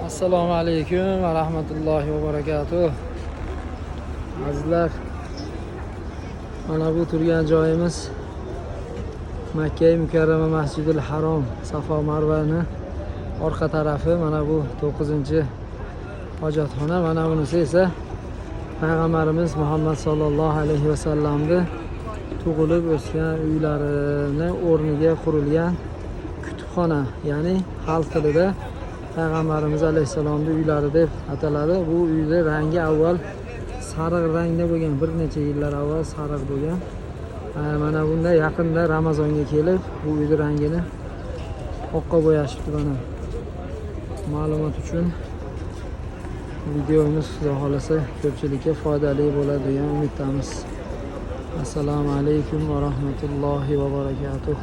Assalomu alaykum va rahmatullohi va barakatuh. Azizlar, mana bu turgan joyimiz Makka-i Mukarrama Masjidil Harom, Safo Marvani orqa tarafi. Mana bu 9-hojatxona. Mana bunisi esa Payg'ambarimiz Muhammad sallallohu alayhi va sallamni tug'ilib o'sgan uylarini o'rniga qurilgan kutubxona, ya'ni xalq tilida Payg'ambarimiz alayhissalomning uylari deb ataladi. Bu uyda rangi avval sariq rangda bo'lgan, bir necha yillar avval sariq bo'lgan. Mana bunda yaqinda Ramazonga kelib bu uyning rangini oqqa bo'yashibdi. Mana ma'lumot uchun videomiz xudo xolasa ko'pchilikka foydali bo'ladi degan umiddamiz. Assalomu alaykum va rahmatullohi va barakatuh.